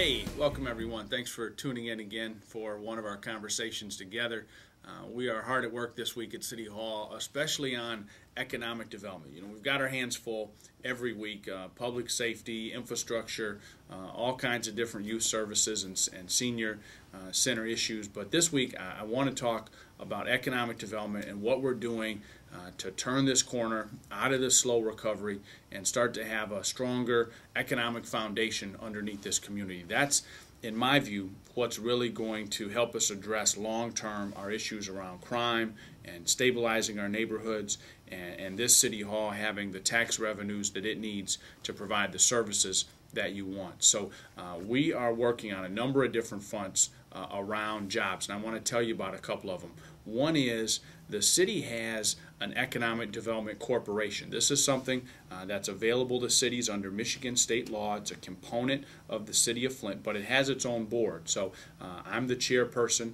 Hey, welcome everyone. Thanks for tuning in again for one of our conversations together. We are hard at work this week at City Hall, especially on economic development. We've got our hands full every week, public safety, infrastructure, all kinds of different youth services and senior center issues. But this week I want to talk about economic development and what we're doing to turn this corner out of this slow recovery and start to have a stronger economic foundation underneath this community. That's, in my view, what's really going to help us address long-term our issues around crime and stabilizing our neighborhoods and this City Hall having the tax revenues that it needs to provide the services that you want. So we are working on a number of different fronts around jobs, and I want to tell you about a couple of them. One is the city has an economic development corporation. This is something that's available to cities under Michigan state law. It's a component of the city of Flint, but it has its own board. So I'm the chairperson.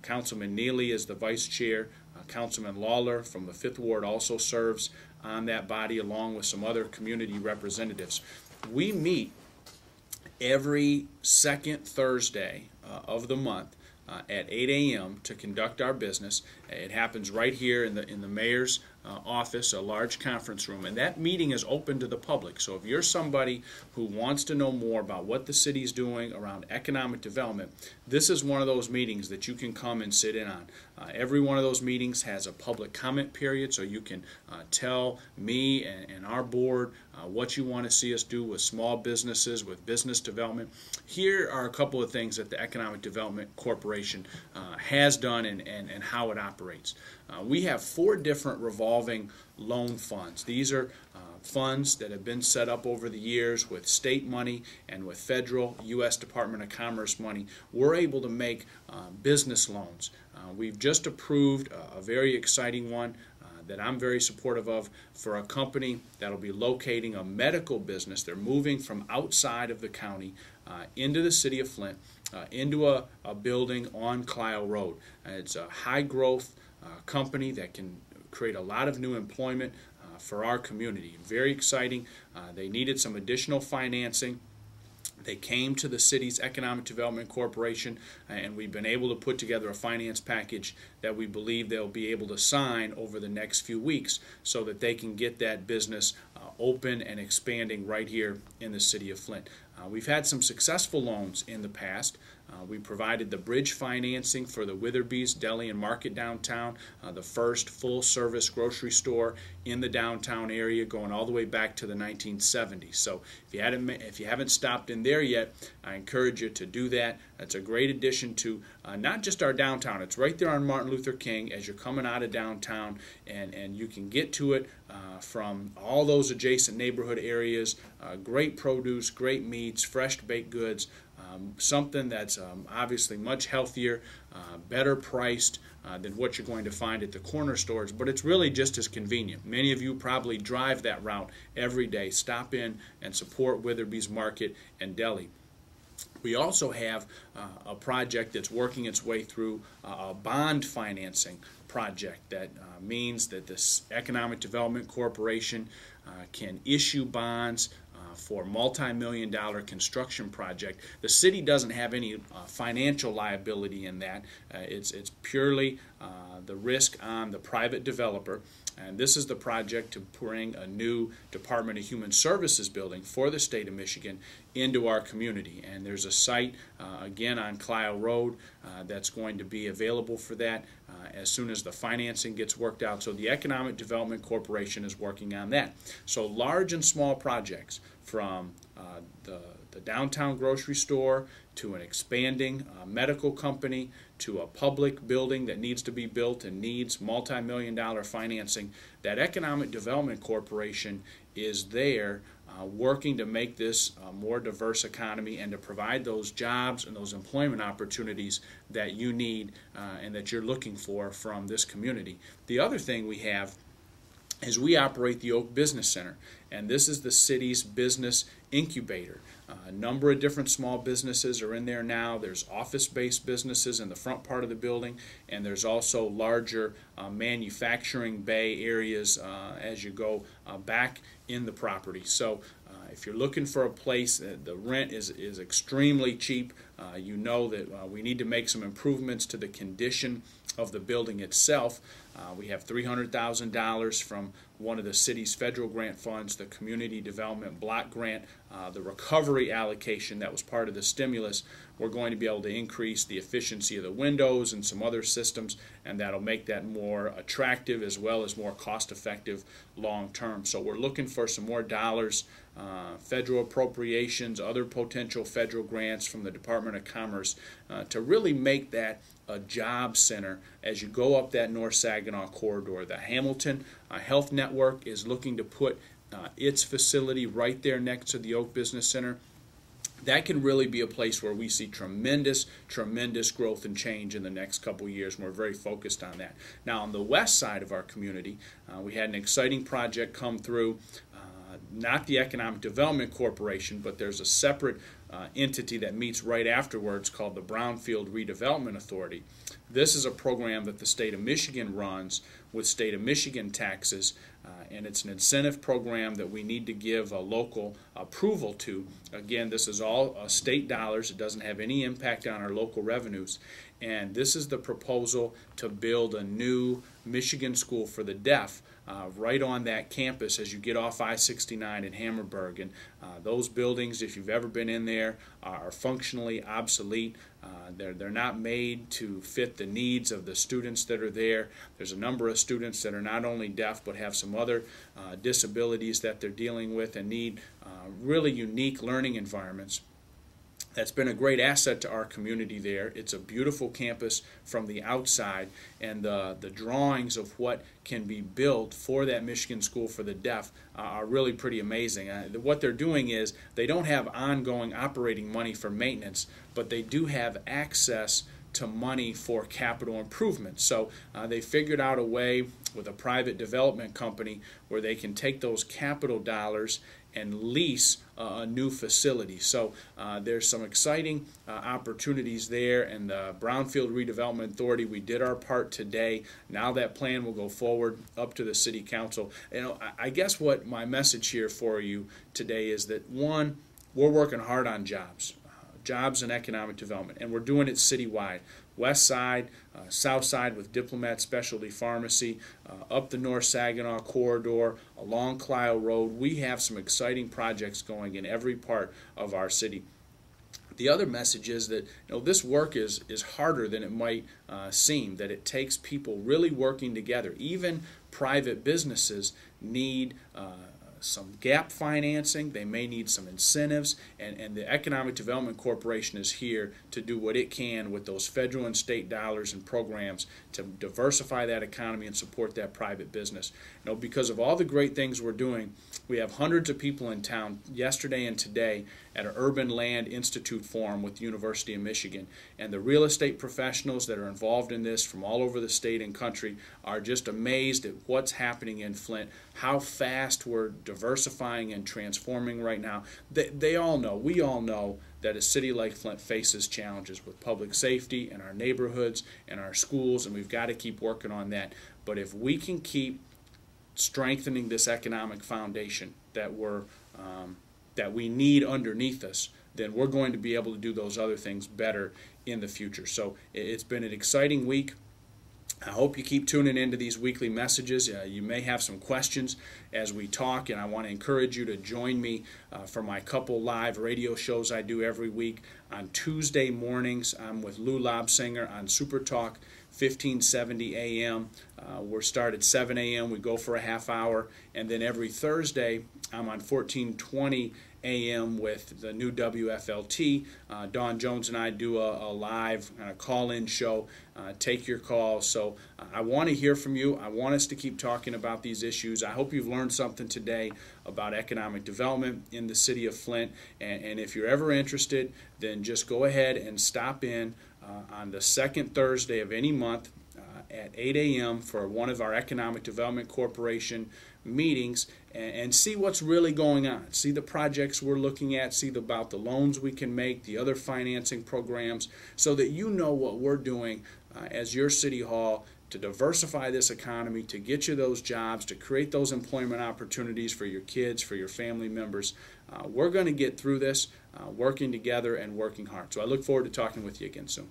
Councilman Neely is the vice chair. Councilman Lawler from the 5th Ward also serves on that body along with some other community representatives. We meet every second Thursday of the month at 8 a.m. to conduct our business. It happens right here in the mayor's office, a large conference room, and that meeting is open to the public. So if you're somebody who wants to know more about what the city's doing around economic development, this is one of those meetings that you can come and sit in on. Every one of those meetings has a public comment period, so you can tell me and our board what you want to see us do with small businesses, with business development. Here are a couple of things that the Economic Development Corporation has done and how it operates. We have 4 different revolving loan funds. These are funds that have been set up over the years with state money and with federal U.S. Department of Commerce money. We're able to make business loans. We've just approved a very exciting one that I'm very supportive of for a company that will be locating a medical business. They're moving from outside of the county into the city of Flint, into a building on Clio Road. It's a high growth company that can create a lot of new employment for our community. Very exciting. They needed some additional financing. They came to the city's Economic Development Corporation, and we've been able to put together a finance package that we believe they'll be able to sign over the next few weeks so that they can get that business open and expanding right here in the city of Flint. We've had some successful loans in the past. We provided the bridge financing for the Witherby's Deli and Market downtown, the first full-service grocery store in the downtown area going all the way back to the 1970s. So if you haven't stopped in there yet, I encourage you to do that. That's a great addition to not just our downtown. It's right there on Martin Luther King as you're coming out of downtown, and you can get to it from all those adjacent neighborhood areas. Great produce, great meats, fresh baked goods. Something that's obviously much healthier, better priced than what you're going to find at the corner stores, but it's really just as convenient. Many of you probably drive that route every day. Stop in and support Witherby's Market and Deli. We also have a project that's working its way through a bond financing project that means that this Economic Development Corporation can issue bonds for multi-million-dollar construction project. The city doesn't have any financial liability in that. It's purely the risk on the private developer. And this is the project to bring a new Department of Human Services building for the state of Michigan into our community. And there's a site, again, on Clio Road that's going to be available for that as soon as the financing gets worked out. So the Economic Development Corporation is working on that. So large and small projects from the downtown grocery store to an expanding medical company to a public building that needs to be built and needs multi-million-dollar financing. That Economic Development Corporation is there working to make this a more diverse economy and to provide those jobs and those employment opportunities that you need and that you're looking for from this community. The other thing we have is we operate the Oak Business Center, and this is the city's business incubator. A number of different small businesses are in there now. There's office-based businesses in the front part of the building, and there's also larger manufacturing bay areas as you go back in the property. So If you're looking for a place, the rent is extremely cheap. You know that we need to make some improvements to the condition of the building itself. We have $300,000 from one of the city's federal grant funds, the Community Development Block Grant, the recovery allocation that was part of the stimulus. We're going to be able to increase the efficiency of the windows and some other systems, and that'll make that more attractive as well as more cost-effective long-term. So we're looking for some more dollars, federal appropriations, other potential federal grants from the Department of Commerce to really make that a job center as you go up that North Saginaw corridor. The Hamilton Health Network is looking to put its facility right there next to the Oak Business Center. That can really be a place where we see tremendous growth and change in the next couple of years, and we're very focused on that. Now, on the west side of our community, we had an exciting project come through, not the Economic Development Corporation, but there's a separate entity that meets right afterwards called the Brownfield Redevelopment Authority. This is a program that the state of Michigan runs with state of Michigan taxes, and it's an incentive program that we need to give a local approval to. Again, this is all state dollars. It doesn't have any impact on our local revenues. And this is the proposal to build a new Michigan school for the deaf right on that campus as you get off I-69 in Hammerburg. And those buildings, if you've ever been in there, are functionally obsolete. They're not made to fit the needs of the students that are there. There's a number of students that are not only deaf but have some other disabilities that they're dealing with and need really unique learning environments. That's been a great asset to our community there. It's a beautiful campus from the outside, and the drawings of what can be built for that Michigan School for the Deaf are really pretty amazing. What they're doing is they don't have ongoing operating money for maintenance, but they do have access to money for capital improvement. So they figured out a way with a private development company where they can take those capital dollars and lease a new facility. So there's some exciting opportunities there, and the Brownfield Redevelopment Authority, we did our part today. Now that plan will go forward up to the City Council. I guess what my message here for you today is that, one, we're working hard on jobs and economic development, and we're doing it citywide. West side, south side with Diplomat Specialty Pharmacy, up the North Saginaw corridor, along Clio Road. We have some exciting projects going in every part of our city. The other message is that this work is harder than it might seem, that it takes people really working together. Even private businesses need some gap financing. They may need some incentives, and the Economic Development Corporation is here to do what it can with those federal and state dollars and programs to diversify that economy and support that private business. Because of all the great things we're doing, we have hundreds of people in town yesterday and today at an Urban Land Institute forum with the University of Michigan, and the real estate professionals that are involved in this from all over the state and country are just amazed at what's happening in Flint, how fast we're diversifying and transforming right now. They all know, we all know, that a city like Flint faces challenges with public safety in our neighborhoods and our schools, and we've got to keep working on that. But if we can keep strengthening this economic foundation that we need underneath us, then we're going to be able to do those other things better in the future. So it's been an exciting week. I hope you keep tuning into these weekly messages. You may have some questions as we talk, and I want to encourage you to join me for my couple live radio shows I do every week. On Tuesday mornings, I'm with Lou Lobsinger on Super Talk 1570 AM. We're start at 7 a.m. We go for a half hour, and then every Thursday I'm on 1420 AM with the new WFLT. Dawn Jones and I do a live call-in show, take your calls. So I want to hear from you. I want us to keep talking about these issues. I hope you've learned something today about economic development in the city of Flint. And if you're ever interested, then just go ahead and stop in on the second Thursday of any month at 8 a.m. for one of our Economic Development Corporation meetings and see what's really going on. See the projects we're looking at, see about the loans we can make, the other financing programs, so that you know what we're doing as your City Hall to diversify this economy, to get you those jobs, to create those employment opportunities for your kids, for your family members. We're going to get through this working together and working hard. So I look forward to talking with you again soon.